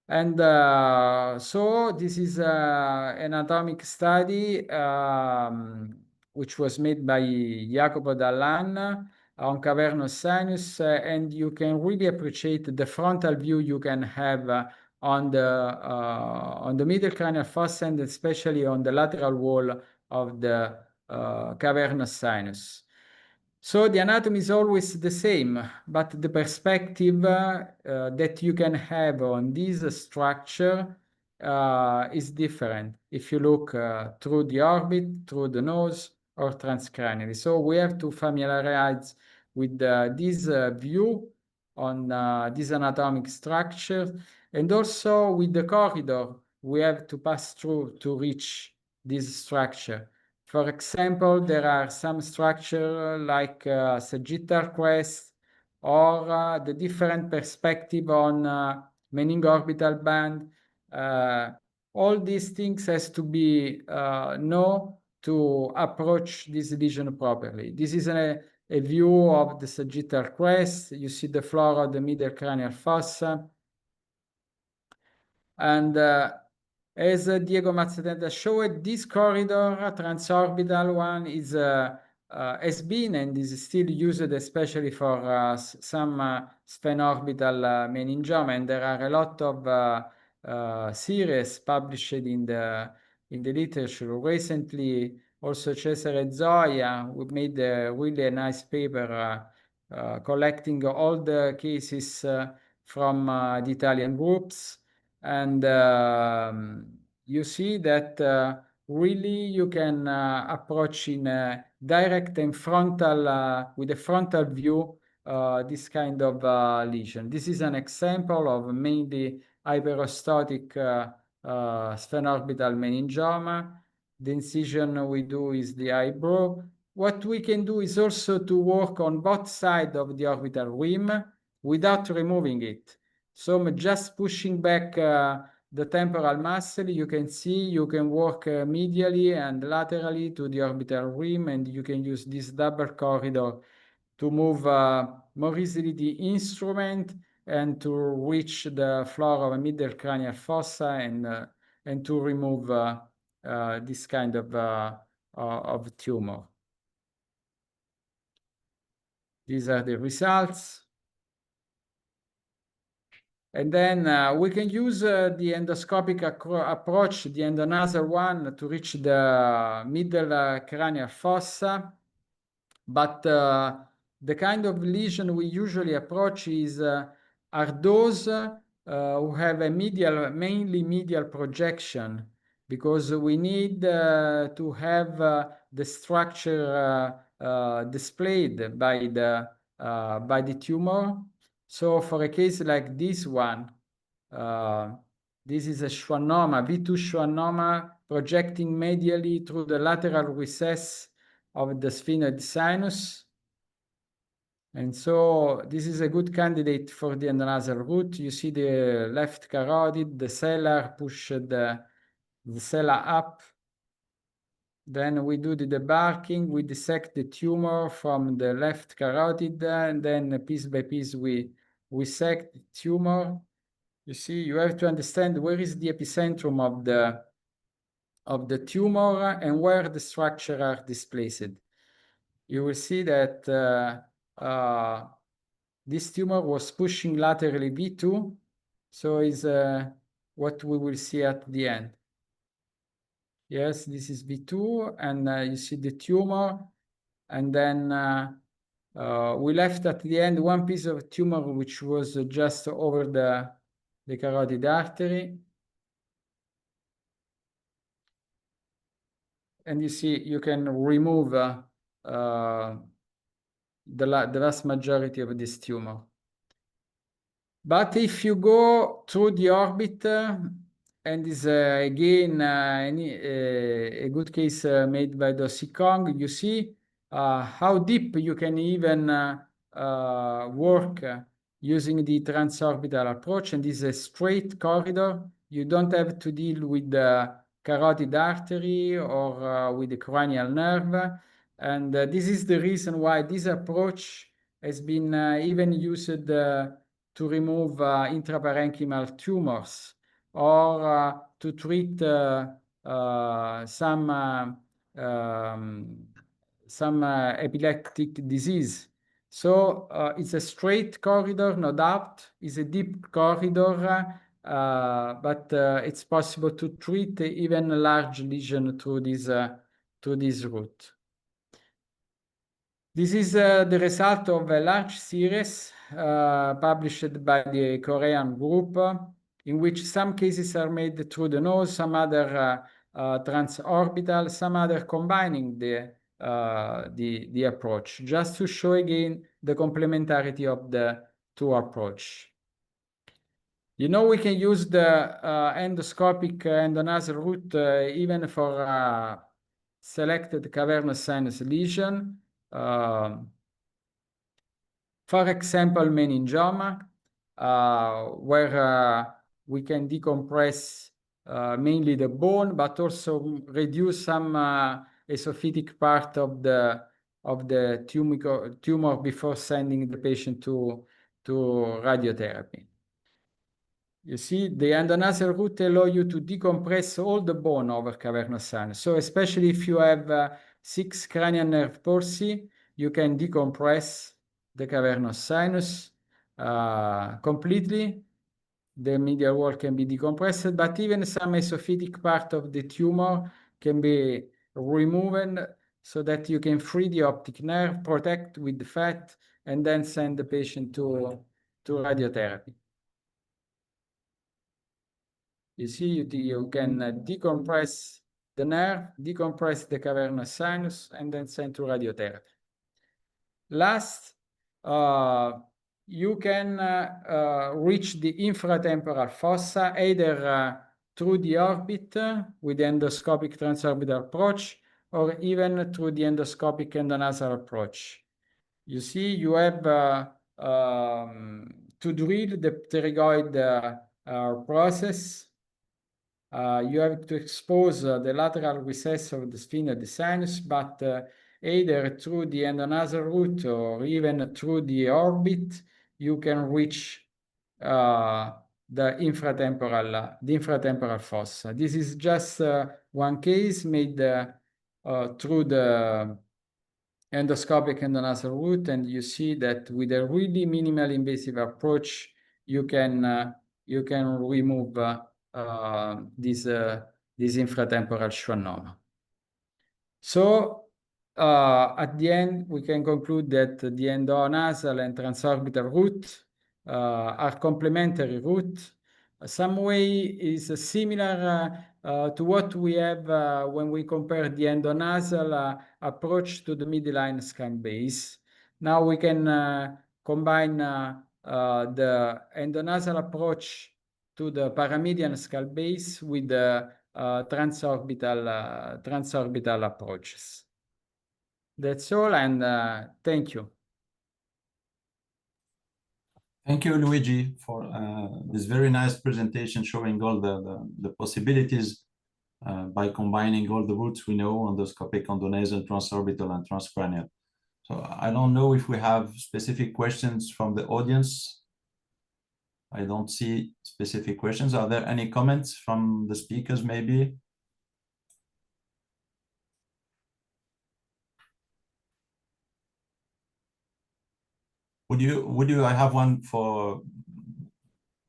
And so this is an anatomic study which was made by Jacopo Dallan on cavernous sinus, and you can really appreciate the frontal view you can have on the middle cranial fossa, and especially on the lateral wall of the cavernous sinus. So the anatomy is always the same, but the perspective that you can have on this structure is different if you look through the orbit, through the nose, or transcranially. So we have to familiarize with this view on this anatomic structure, and also with the corridor we have to pass through to reach this structure. For example, there are some structures like sagittal crest, or the different perspective on meningorbital band. All these things has to be known to approach this lesion properly. This is a view of the sagittal crest. You see the floor of the middle cranial fossa. And as Diego Mazzatenta showed, this corridor, transorbital one, has been and is still used especially for some sphenorbital meningioma, and there are a lot of series published in the literature. Recently, also Cesare Zoia made really a nice paper collecting all the cases from the Italian groups. And you see that really you can approach in a direct and frontal, with a frontal view, this kind of lesion. This is an example of mainly hyperostotic sphenorbital meningioma. The incision we do is the eyebrow. What we can do is also to work on both sides of the orbital rim without removing it. So I'm just pushing back the temporal muscle. You can see you can work medially and laterally to the orbital rim, and you can use this double corridor to move more easily the instrument and to reach the floor of a middle cranial fossa and to remove this kind of tumor. These are the results. And then we can use the endoscopic approach, the endonasal one, to reach the middle cranial fossa. But the kind of lesion we usually approach are those who have a mainly medial projection, because we need to have the structure displayed by the tumor. So for a case like this one, this is a schwannoma, V2 schwannoma, projecting medially through the lateral recess of the sphenoid sinus. And so this is a good candidate for the endonasal route. You see the left carotid, the cellar, push the cellar up. Then we do the debarking, we dissect the tumor from the left carotid, and then piece by piece we sect the tumor. You see, you have to understand where is the epicentrum of the tumor and where the structure are displaced. You will see that this tumor was pushing laterally V2, so is what we will see at the end. Yes, this is V2, and you see the tumor, and then we left at the end one piece of tumor which was just over the carotid artery. And you see, you can remove the vast majority of this tumor. But if you go through the orbit, and is again a good case made by Dossi Kong, you see how deep you can even work using the transorbital approach, and this is a straight corridor. You don't have to deal with the carotid artery or with the cranial nerve. And this is the reason why this approach has been even used to remove intraparenchymal tumors, or to treat some epileptic disease. So it's a straight corridor, no doubt. It's a deep corridor, but it's possible to treat even a large lesion through this route. This is the result of a large series published by the Korean group, in which some cases are made through the nose, some other transorbital, some other combining the approach, just to show again the complementarity of the two approach. You know, we can use the endoscopic endonasal route even for selected cavernous sinus lesion. For example, meningioma, where we can decompress mainly the bone, but also reduce some esophageal part of the tumor before sending the patient to radiotherapy. You see, the endonasal route allows you to decompress all the bone over cavernous sinus. So especially if you have 6 cranial nerve palsy, you can decompress the cavernous sinus completely. The medial wall can be decompressed, but even some esophageal part of the tumor can be removed so that you can free the optic nerve, protect with the fat, and then send the patient to radiotherapy. You see, you can decompress the nerve, decompress the cavernous sinus, and then send to radiotherapy. Last, you can reach the infratemporal fossa either through the orbit with the endoscopic transorbital approach, or even through the endoscopic endonasal approach. You see, you have to drill the pterygoid process. You have to expose the lateral recess of the spine of the sinus, but either through the endonasal route or even through the orbit, you can reach the infratemporal fossa. This is just one case made through the endoscopic endonasal route, and you see that with a really minimal invasive approach, you can remove this infratemporal schwannoma. So at the end, we can conclude that the endonasal and transorbital route are complementary route. Some way is similar to what we have when we compare the endonasal approach to the midline skull base. Now we can combine the endonasal approach to the paramedian skull base with the transorbital approaches. That's all, and thank you. Thank you, Luigi, for this very nice presentation showing all the possibilities by combining all the routes we know, endoscopic, endonasal, transorbital, and transcranial. So I don't know if we have specific questions from the audience. I don't see specific questions. Are there any comments from the speakers, maybe? Would you? I have one for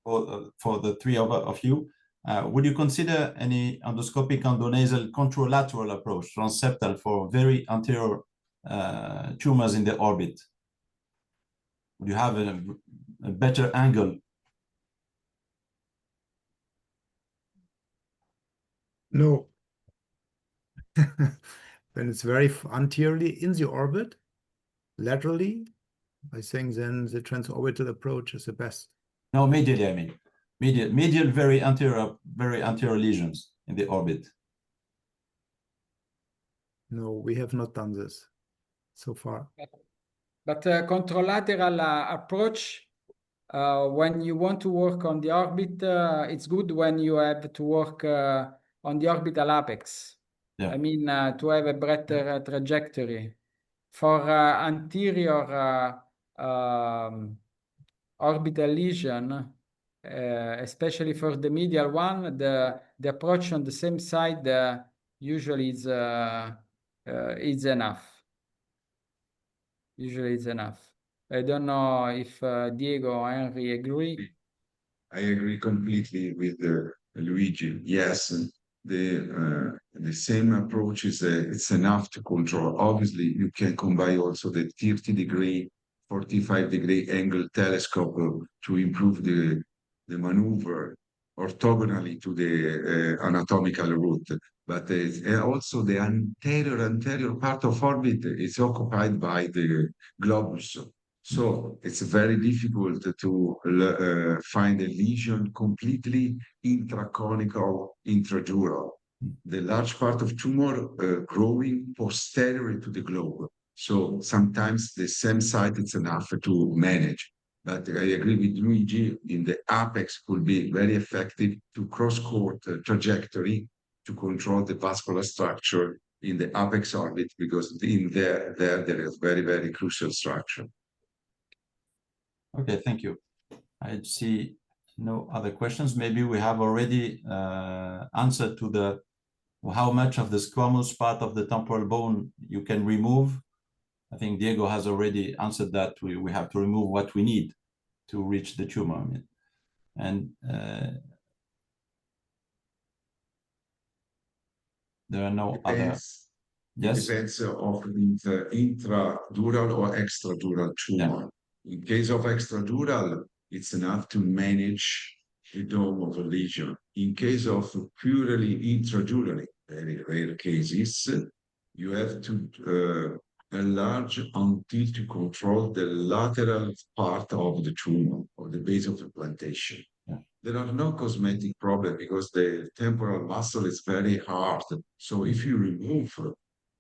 the three of you. Would you consider any endoscopic endonasal contralateral approach, transseptal, for very anterior tumors in the orbit? Would you have a better angle? No. When it's very anteriorly in the orbit, laterally, I think then the transorbital approach is the best. No, medially, I mean. Medial, very anterior lesions in the orbit. No, we have not done this so far. But contralateral approach, when you want to work on the orbit, it's good when you have to work on the orbital apex. Yeah. I mean, to have a better trajectory. For anterior orbital lesion, especially for the medial one, the approach on the same side usually is enough. Usually it's enough. I don't know if Diego or Henry agree. I agree completely with Luigi. Yes, the same approach is it's enough to control. Obviously, you can combine also the 30-degree, 45-degree angle telescope to improve the maneuver orthogonally to the anatomical route. But also the anterior part of orbit is occupied by the globus. So it's very difficult to find a lesion completely intraconical, intradural. The large part of tumor growing posterior to the globe. So sometimes the same site it's enough to manage. But I agree with Luigi, in the apex could be very effective to cross-court trajectory to control the vascular structure in the apex orbit, because in there is very, very crucial structure. Okay, thank you. I see no other questions. Maybe we have already answered to the how much of the squamous part of the temporal bone you can remove. I think Diego has already answered that. We have to remove what we need to reach the tumor. And there are no other. Yes. It depends of intradural or extradural tumor. Yeah. In case of extradural, it's enough to manage the dome of a lesion. In case of purely intradurally, very rare cases, you have to enlarge until to control the lateral part of the tumor or the base of the plantation. Yeah. There are no cosmetic problems because the temporal muscle is very hard. So if you remove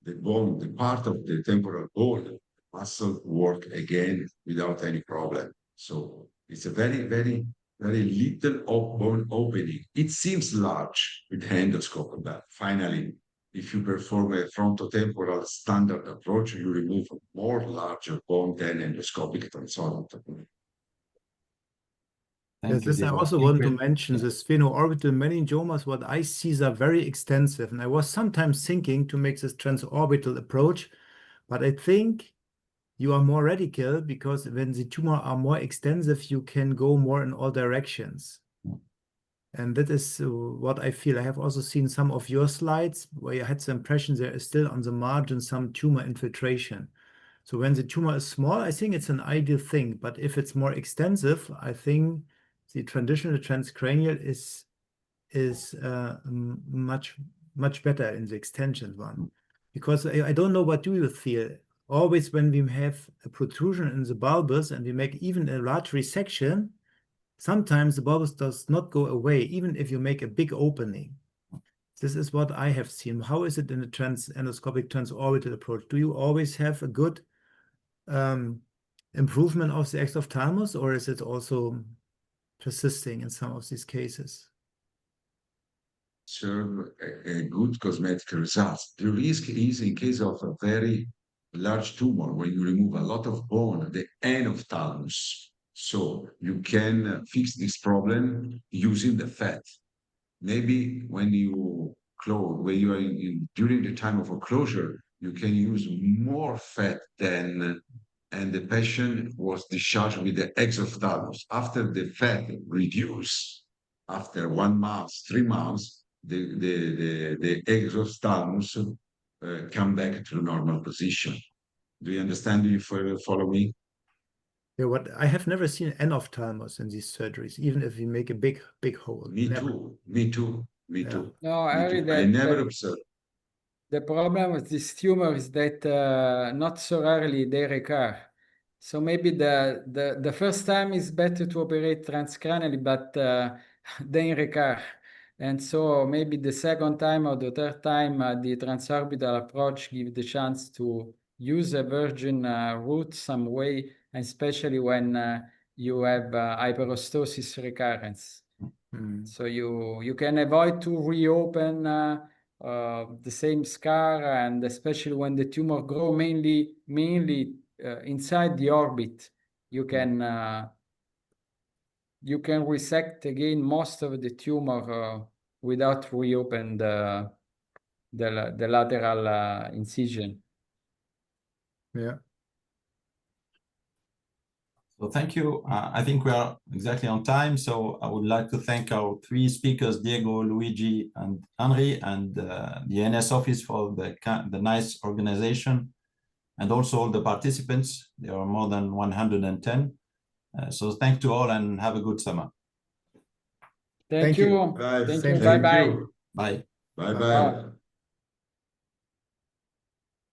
the bone, the part of the temporal bone, the muscle work again without any problem. So it's a very, very, very little bone opening. It seems large with the endoscope, but finally, if you perform a frontotemporal standard approach, you remove a more larger bone than endoscopic transodontal. Yes, this I also want to mention, the sphenoorbital meningiomas, what I see are very extensive. And I was sometimes thinking to make this transorbital approach, but I think you are more radical because when the tumor are more extensive, you can go more in all directions. And that is what I feel. I have also seen some of your slides where you had the impression there is still on the margin some tumor infiltration. So when the tumor is small, I think it's an ideal thing. But if it's more extensive, I think the traditional transcranial is much better in the extension one. Because I don't know, what do you feel? Always when we have a protrusion in the bulbus and we make even a large resection, sometimes the bulbus does not go away, even if you make a big opening. This is what I have seen. How is it in the endoscopic transorbital approach? Do you always have a good improvement of the exophthalmos, or is it also persisting in some of these cases? Serve a good cosmetic results. The risk is in case of a very large tumor, when you remove a lot of bone, the end of thalamus. So you can fix this problem using the fat. Maybe when you close, when you are during the time of a closure, you can use more fat than, and the patient was discharged with the exophthalmos. After the fat reduced, after 1 month, 3 months, the exophthalmos come back to the normal position. Do you understand? Do you follow me? Yeah, what I have never seen endophthalmos in these surgeries, even if you make a big hole. Me never. Too. Me too. Me Yeah. too. No, Me too. I never observed. The problem with this tumor is that not so rarely they recur. So maybe the first time is better to operate transcranially, but they recur. And so maybe the second time or the third time, the transorbital approach gives the chance to use a virgin root some way, and especially when you have hyperostosis recurrence. So you can avoid to reopen the same scar, and especially when the tumor grow mainly inside the orbit, you can resect again most of the tumor without reopen the lateral incision. Yeah. So thank you. I think we are exactly on time. So I would like to thank our three speakers, Diego, Luigi, and Henri, and the EANS office for the nice organization, and also all the participants. There are more than 110. So thanks to all and have a good summer. Thank you. Bye. Thank Same you. to you. Bye-bye. you. Bye. Bye Bye. bye.